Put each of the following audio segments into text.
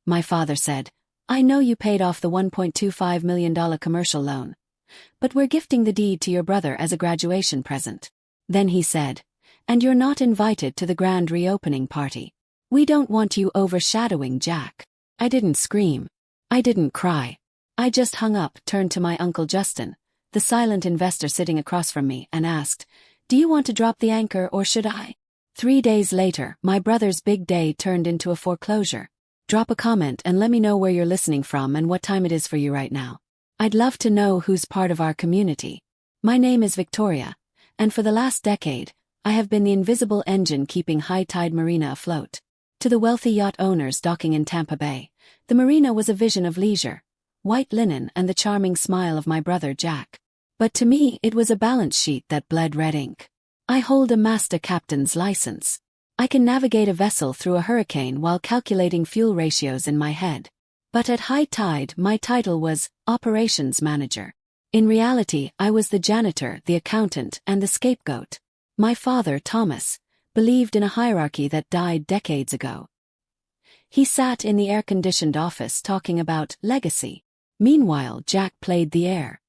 my father said. I know you paid off the $1.25 million commercial loan. But we're gifting the deed to your brother as a graduation present. Then he said, and you're not invited to the grand reopening party. We don't want you overshadowing Jack. I didn't scream. I didn't cry. I just hung up, turned to my Uncle Justin, the silent investor sitting across from me, and asked, do you want to drop the anchor or should I? 3 days later, my brother's big day turned into a foreclosure. Drop a comment and let me know where you're listening from and what time it is for you right now. I'd love to know who's part of our community. My name is Victoria, and for the last decade, I have been the invisible engine keeping High Tide Marina afloat. To the wealthy yacht owners docking in Tampa Bay, the marina was a vision of leisure, white linen and the charming smile of my brother Jack. But to me it was a balance sheet that bled red ink. I hold a master captain's license. I can navigate a vessel through a hurricane while calculating fuel ratios in my head. But at high tide my title was operations manager. In reality I was the janitor, the accountant, and the scapegoat. My father, Thomas, believed in a hierarchy that died decades ago. He sat in the air-conditioned office talking about legacy. Meanwhile, Jack played the air.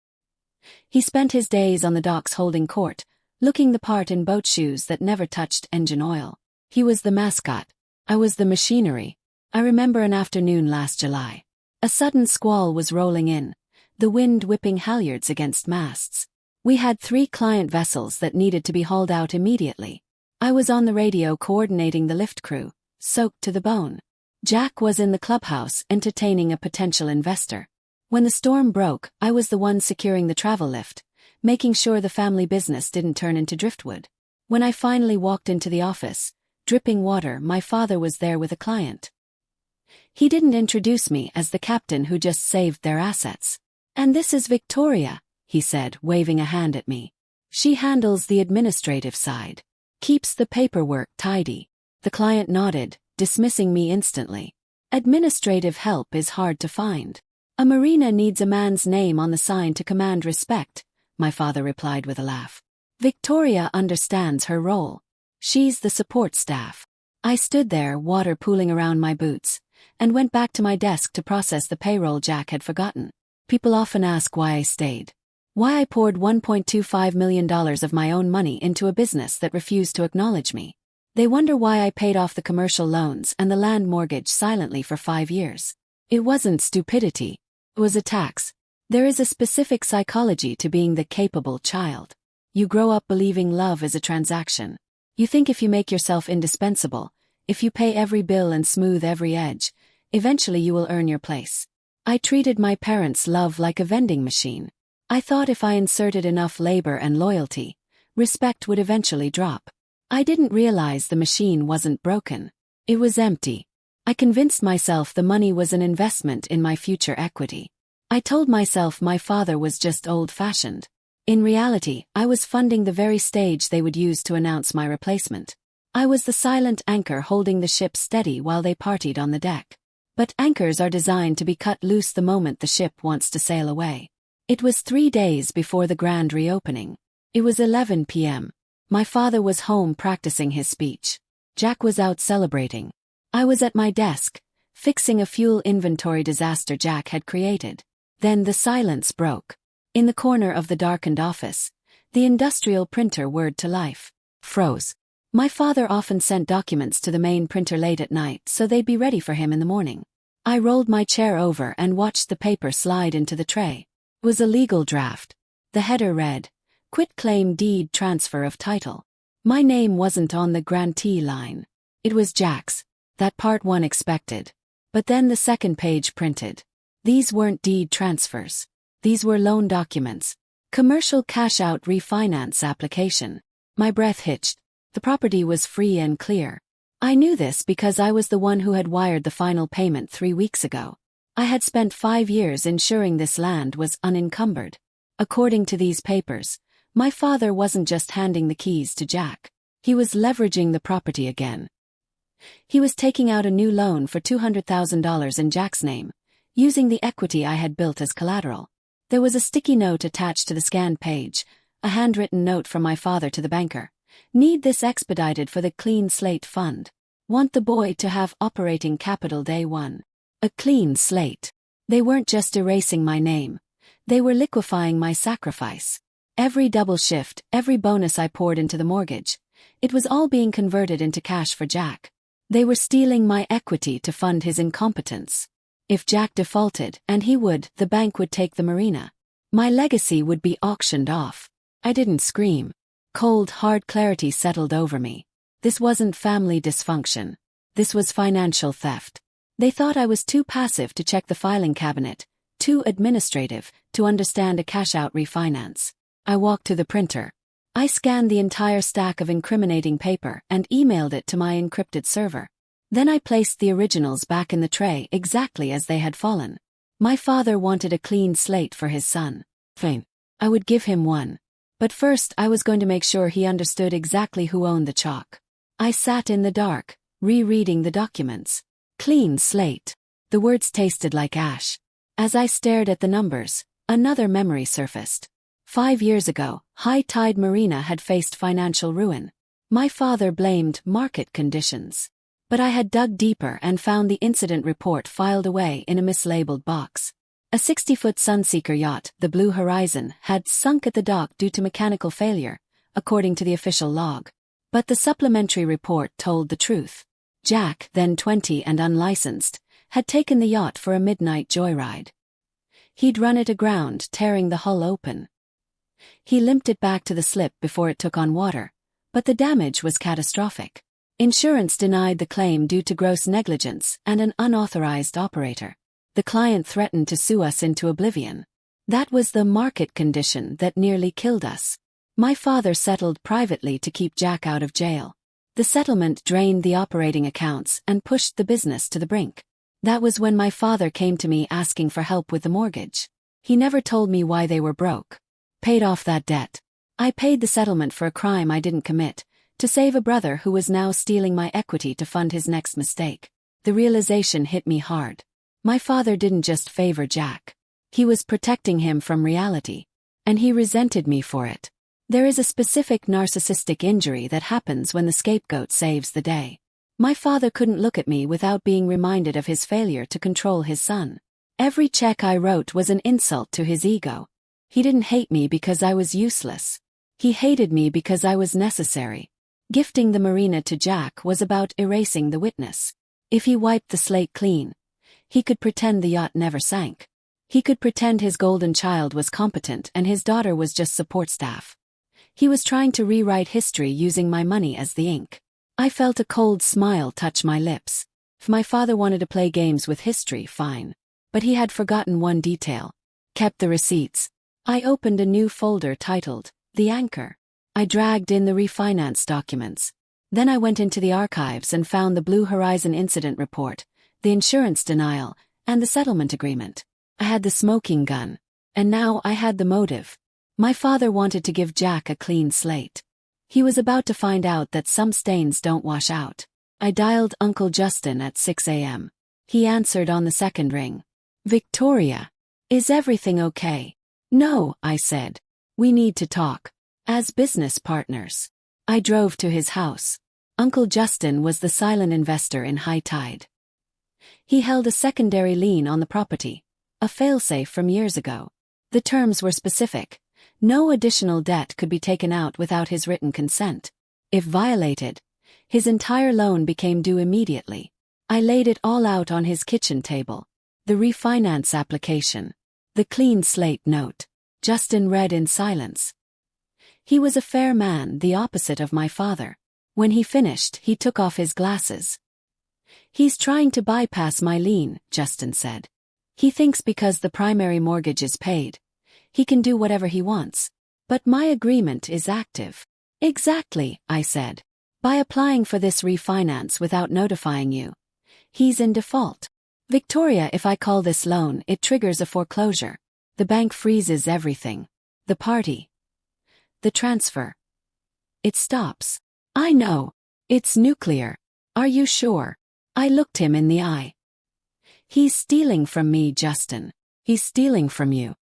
He spent his days on the docks holding court, looking the part in boat shoes that never touched engine oil. He was the mascot. I was the machinery. I remember an afternoon last July. A sudden squall was rolling in, the wind whipping halyards against masts. We had 3 client vessels that needed to be hauled out immediately. I was on the radio coordinating the lift crew, soaked to the bone. Jack was in the clubhouse entertaining a potential investor. When the storm broke, I was the one securing the travel lift, making sure the family business didn't turn into driftwood. When I finally walked into the office, dripping water, my father was there with a client. He didn't introduce me as the captain who just saved their assets. And this is Victoria, he said, waving a hand at me. She handles the administrative side. Keeps the paperwork tidy. The client nodded, dismissing me instantly. Administrative help is hard to find. A marina needs a man's name on the sign to command respect, my father replied with a laugh. Victoria understands her role. She's the support staff. I stood there, water pooling around my boots, and went back to my desk to process the payroll Jack had forgotten. People often ask why I stayed. Why I poured $1.25 million of my own money into a business that refused to acknowledge me. They wonder why I paid off the commercial loans and the land mortgage silently for 5 years. It wasn't stupidity. It was a tax. There is a specific psychology to being the capable child. You grow up believing love is a transaction. You think if you make yourself indispensable, if you pay every bill and smooth every edge, eventually you will earn your place. I treated my parents' love like a vending machine. I thought if I inserted enough labor and loyalty, respect would eventually drop. I didn't realize the machine wasn't broken. It was empty. I convinced myself the money was an investment in my future equity. I told myself my father was just old-fashioned. In reality, I was funding the very stage they would use to announce my replacement. I was the silent anchor holding the ship steady while they partied on the deck. But anchors are designed to be cut loose the moment the ship wants to sail away. It was 3 days before the grand reopening. It was 11 p.m. My father was home practicing his speech. Jack was out celebrating. I was at my desk, fixing a fuel inventory disaster Jack had created. Then the silence broke. In the corner of the darkened office, the industrial printer whirred to life. Froze. My father often sent documents to the main printer late at night so they'd be ready for him in the morning. I rolled my chair over and watched the paper slide into the tray. It was a legal draft. The header read, "Quitclaim deed transfer of title." My name wasn't on the grantee line. It was Jack's. That part one expected. But then the second page printed. These weren't deed transfers. These were loan documents. Commercial cash-out refinance application. My breath hitched. The property was free and clear. I knew this because I was the one who had wired the final payment 3 weeks ago. I had spent 5 years ensuring this land was unencumbered. According to these papers, my father wasn't just handing the keys to Jack. He was leveraging the property again. He was taking out a new loan for $200,000 in Jack's name, using the equity I had built as collateral. There was a sticky note attached to the scanned page, a handwritten note from my father to the banker. Need this expedited for the Clean Slate Fund. Want the boy to have operating capital day one. A clean slate. They weren't just erasing my name. They were liquefying my sacrifice. Every double shift, every bonus I poured into the mortgage, it was all being converted into cash for Jack. They were stealing my equity to fund his incompetence. If Jack defaulted, and he would, the bank would take the marina. My legacy would be auctioned off. I didn't scream. Cold, hard clarity settled over me. This wasn't family dysfunction. This was financial theft. They thought I was too passive to check the filing cabinet, too administrative to understand a cash-out refinance. I walked to the printer. I scanned the entire stack of incriminating paper and emailed it to my encrypted server. Then I placed the originals back in the tray exactly as they had fallen. My father wanted a clean slate for his son. Fine. I would give him one. But first I was going to make sure he understood exactly who owned the chalk. I sat in the dark, rereading the documents. Clean slate. The words tasted like ash. As I stared at the numbers, another memory surfaced. 5 years ago, High Tide Marina had faced financial ruin. My father blamed market conditions. But I had dug deeper and found the incident report filed away in a mislabeled box. A 60-foot Sunseeker yacht, the Blue Horizon, had sunk at the dock due to mechanical failure, according to the official log. But the supplementary report told the truth. Jack, then 20 and unlicensed, had taken the yacht for a midnight joyride. He'd run it aground, tearing the hull open. He limped it back to the slip before it took on water, but the damage was catastrophic. Insurance denied the claim due to gross negligence and an unauthorized operator. The client threatened to sue us into oblivion. That was the market condition that nearly killed us. My father settled privately to keep Jack out of jail. The settlement drained the operating accounts and pushed the business to the brink. That was when my father came to me asking for help with the mortgage. He never told me why they were broke. Paid off that debt. I paid the settlement for a crime I didn't commit, to save a brother who was now stealing my equity to fund his next mistake. The realization hit me hard. My father didn't just favor Jack. He was protecting him from reality. And he resented me for it. There is a specific narcissistic injury that happens when the scapegoat saves the day. My father couldn't look at me without being reminded of his failure to control his son. Every check I wrote was an insult to his ego. He didn't hate me because I was useless. He hated me because I was necessary. Gifting the marina to Jack was about erasing the witness. If he wiped the slate clean, he could pretend the yacht never sank. He could pretend his golden child was competent and his daughter was just support staff. He was trying to rewrite history using my money as the ink. I felt a cold smile touch my lips. If my father wanted to play games with history, fine. But he had forgotten one detail. Kept the receipts. I opened a new folder titled, The Anchor. I dragged in the refinance documents. Then I went into the archives and found the Blue Horizon incident report, the insurance denial, and the settlement agreement. I had the smoking gun. And now I had the motive. My father wanted to give Jack a clean slate. He was about to find out that some stains don't wash out. I dialed Uncle Justin at 6 a.m. He answered on the second ring. Victoria. Is everything okay? No, I said. We need to talk. As business partners. I drove to his house. Uncle Justin was the silent investor in High Tide. He held a secondary lien on the property, a failsafe from years ago. The terms were specific. No additional debt could be taken out without his written consent. If violated, his entire loan became due immediately. I laid it all out on his kitchen table. The refinance application. The clean slate note. Justin read in silence. He was a fair man, the opposite of my father. When he finished, he took off his glasses. He's trying to bypass my lien, Justin said. He thinks because the primary mortgage is paid, he can do whatever he wants. But my agreement is active. Exactly, I said. By applying for this refinance without notifying you, he's in default. Victoria, if I call this loan, it triggers a foreclosure. The bank freezes everything. The party. The transfer. It stops. I know. It's nuclear. Are you sure? I looked him in the eye. He's stealing from me, Justin. He's stealing from you.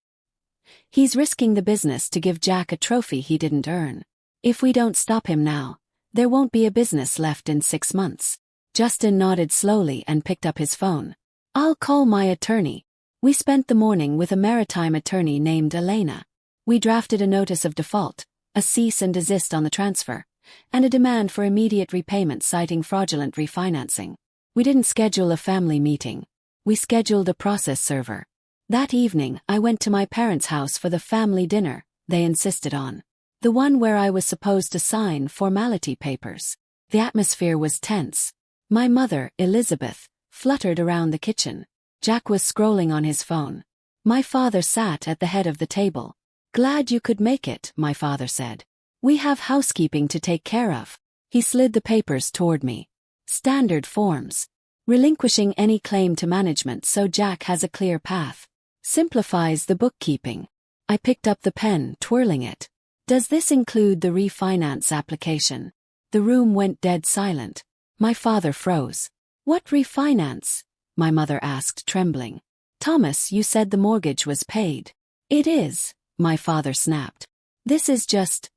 He's risking the business to give Jack a trophy he didn't earn. If we don't stop him now, there won't be a business left in 6 months. Justin nodded slowly and picked up his phone. I'll call my attorney. We spent the morning with a maritime attorney named Elena. We drafted a notice of default, a cease and desist on the transfer, and a demand for immediate repayment citing fraudulent refinancing. We didn't schedule a family meeting. We scheduled a process server. That evening, I went to my parents' house for the family dinner they insisted on. The one where I was supposed to sign formality papers. The atmosphere was tense. My mother, Elizabeth, fluttered around the kitchen. Jack was scrolling on his phone. My father sat at the head of the table. "Glad you could make it," my father said. "We have housekeeping to take care of." He slid the papers toward me. "Standard forms. Relinquishing any claim to management so Jack has a clear path. Simplifies the bookkeeping." I picked up the pen, twirling it. "Does this include the refinance application?" The room went dead silent. My father froze. "What refinance?" my mother asked, trembling. "Thomas, you said the mortgage was paid." "It is," my father snapped. "This is just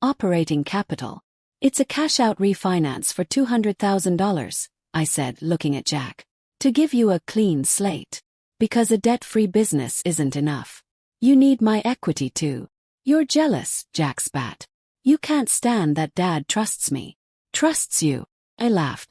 operating capital. It's a cash-out refinance for $200,000, I said, looking at Jack. "To give you a clean slate. Because a debt-free business isn't enough. You need my equity too." "You're jealous," Jack spat. "You can't stand that Dad trusts me." "Trusts you?" I laughed.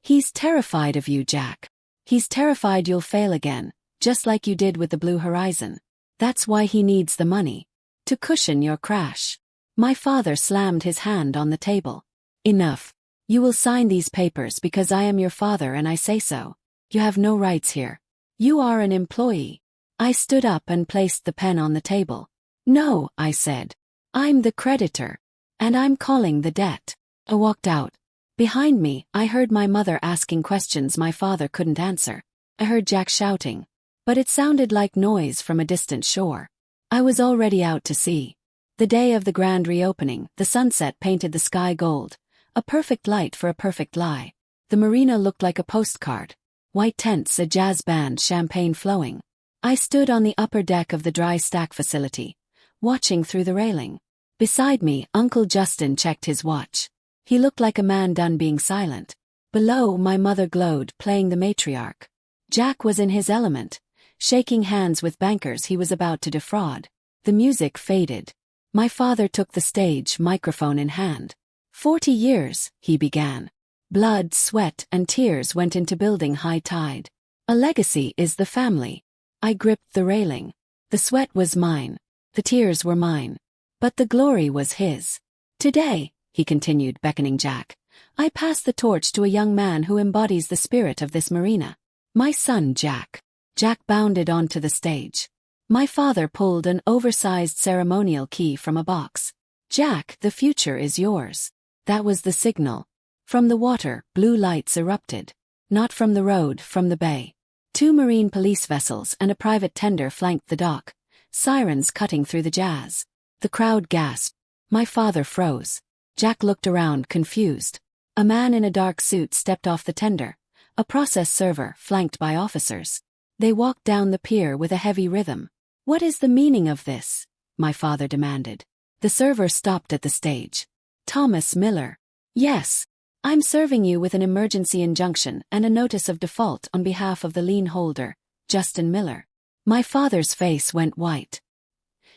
"He's terrified of you, Jack. He's terrified you'll fail again, just like you did with the Blue Horizon. That's why he needs the money. To cushion your crash." My father slammed his hand on the table. "Enough. You will sign these papers because I am your father and I say so. You have no rights here. You are an employee." I stood up and placed the pen on the table. "No," I said. "I'm the creditor. And I'm calling the debt." I walked out. Behind me, I heard my mother asking questions my father couldn't answer. I heard Jack shouting. But it sounded like noise from a distant shore. I was already out to sea. The day of the grand reopening, the sunset painted the sky gold, a perfect light for a perfect lie. The marina looked like a postcard. White tents, a jazz band, champagne flowing. I stood on the upper deck of the dry stack facility, watching through the railing. Beside me, Uncle Justin checked his watch. He looked like a man done being silent. Below, my mother glowed, playing the matriarch. Jack was in his element, shaking hands with bankers he was about to defraud. The music faded. My father took the stage, microphone in hand. 40 years, he began. Blood, sweat, and tears went into building High Tide. A legacy is the family. I gripped the railing. The sweat was mine. The tears were mine. But the glory was his. "Today," he continued, beckoning Jack, "I pass the torch to a young man who embodies the spirit of this marina. My son, Jack." Jack bounded onto the stage. My father pulled an oversized ceremonial key from a box. "Jack, the future is yours." That was the signal. From the water, blue lights erupted. Not from the road, from the bay. 2 marine police vessels and a private tender flanked the dock, sirens cutting through the jazz. The crowd gasped. My father froze. Jack looked around, confused. A man in a dark suit stepped off the tender, a process server flanked by officers. They walked down the pier with a heavy rhythm. "What is the meaning of this?" my father demanded. The server stopped at the stage. "Thomas Miller." "Yes. I'm serving you with an emergency injunction and a notice of default on behalf of the lien holder, Justin Miller." My father's face went white.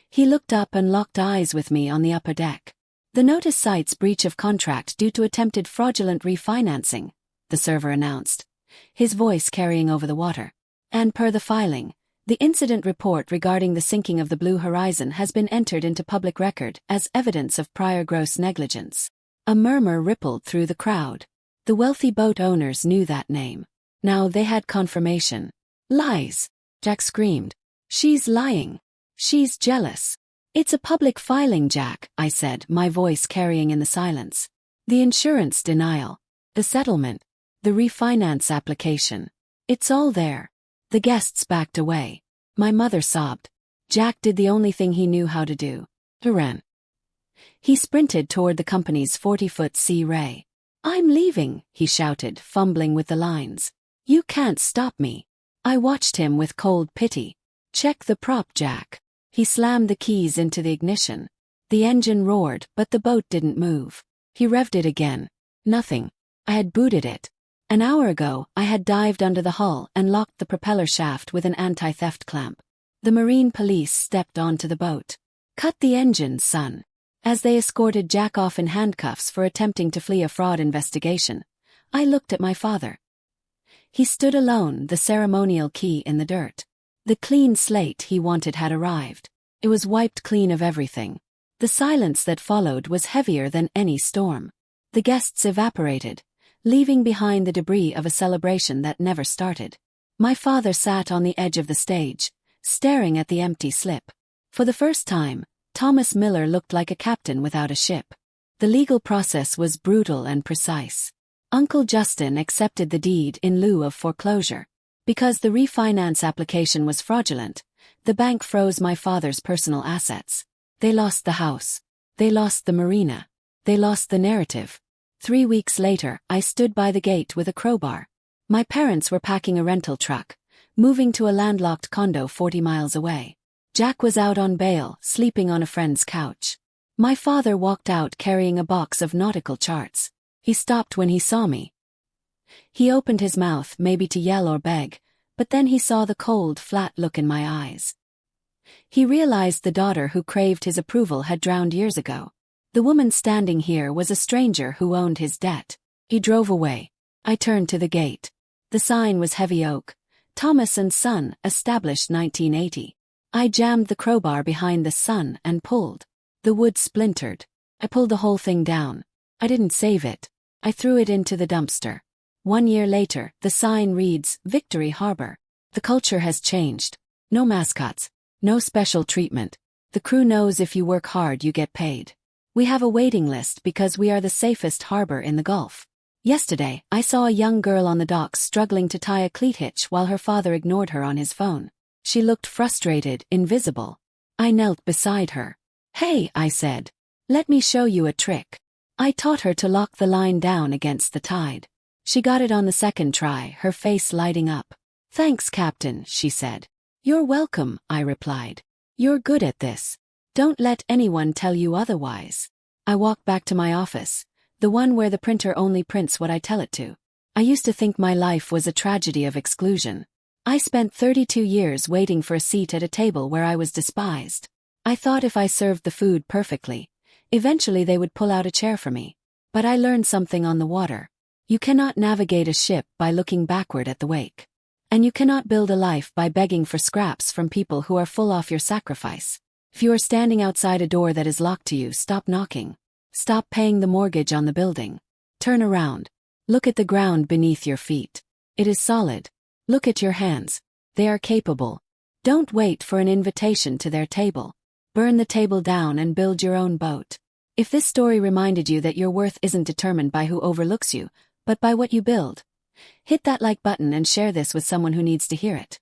He looked up and locked eyes with me on the upper deck. "The notice cites breach of contract due to attempted fraudulent refinancing," the server announced, his voice carrying over the water. "And per the filing, the incident report regarding the sinking of the Blue Horizon has been entered into public record as evidence of prior gross negligence." A murmur rippled through the crowd. The wealthy boat owners knew that name. Now they had confirmation. "Lies!" Jack screamed. "She's lying. She's jealous." "It's a public filing, Jack," I said, my voice carrying in the silence. "The insurance denial. The settlement. The refinance application. It's all there." The guests backed away. My mother sobbed. Jack did the only thing he knew how to do. He ran. He sprinted toward the company's 40-foot Sea Ray. "I'm leaving," he shouted, fumbling with the lines. "You can't stop me." I watched him with cold pity. "Check the prop, Jack." He slammed the keys into the ignition. The engine roared, but the boat didn't move. He revved it again. Nothing. I had booted it. An hour ago, I had dived under the hull and locked the propeller shaft with an anti-theft clamp. The marine police stepped onto the boat. "Cut the engines, son." As they escorted Jack off in handcuffs for attempting to flee a fraud investigation, I looked at my father. He stood alone, the ceremonial key in the dirt. The clean slate he wanted had arrived. It was wiped clean of everything. The silence that followed was heavier than any storm. The guests evaporated, leaving behind the debris of a celebration that never started. My father sat on the edge of the stage, staring at the empty slip. For the first time, Thomas Miller looked like a captain without a ship. The legal process was brutal and precise. Uncle Justin accepted the deed in lieu of foreclosure. Because the refinance application was fraudulent, the bank froze my father's personal assets. They lost the house. They lost the marina. They lost the narrative. 3 weeks later, I stood by the gate with a crowbar. My parents were packing a rental truck, moving to a landlocked condo 40 miles away. Jack was out on bail, sleeping on a friend's couch. My father walked out carrying a box of nautical charts. He stopped when he saw me. He opened his mouth, maybe to yell or beg, but then he saw the cold, flat look in my eyes. He realized the daughter who craved his approval had drowned years ago. The woman standing here was a stranger who owned his debt. He drove away. I turned to the gate. The sign was heavy oak. Thomas and Son, established 1980. I jammed the crowbar behind the Son and pulled. The wood splintered. I pulled the whole thing down. I didn't save it. I threw it into the dumpster. 1 year later, the sign reads, Victory Harbor. The culture has changed. No mascots. No special treatment. The crew knows if you work hard you get paid. We have a waiting list because we are the safest harbor in the Gulf. Yesterday, I saw a young girl on the docks struggling to tie a cleat hitch while her father ignored her on his phone. She looked frustrated, invisible. I knelt beside her. "Hey," I said. "Let me show you a trick." I taught her to lock the line down against the tide. She got it on the second try, her face lighting up. "Thanks, Captain," she said. "You're welcome," I replied. "You're good at this. Don't let anyone tell you otherwise." I walked back to my office, the one where the printer only prints what I tell it to. I used to think my life was a tragedy of exclusion. I spent 32 years waiting for a seat at a table where I was despised. I thought if I served the food perfectly, eventually they would pull out a chair for me. But I learned something on the water. You cannot navigate a ship by looking backward at the wake. And you cannot build a life by begging for scraps from people who are full off your sacrifice. If you are standing outside a door that is locked to you, stop knocking. Stop paying the mortgage on the building. Turn around. Look at the ground beneath your feet. It is solid. Look at your hands. They are capable. Don't wait for an invitation to their table. Burn the table down and build your own boat. If this story reminded you that your worth isn't determined by who overlooks you, but by what you build, hit that like button and share this with someone who needs to hear it.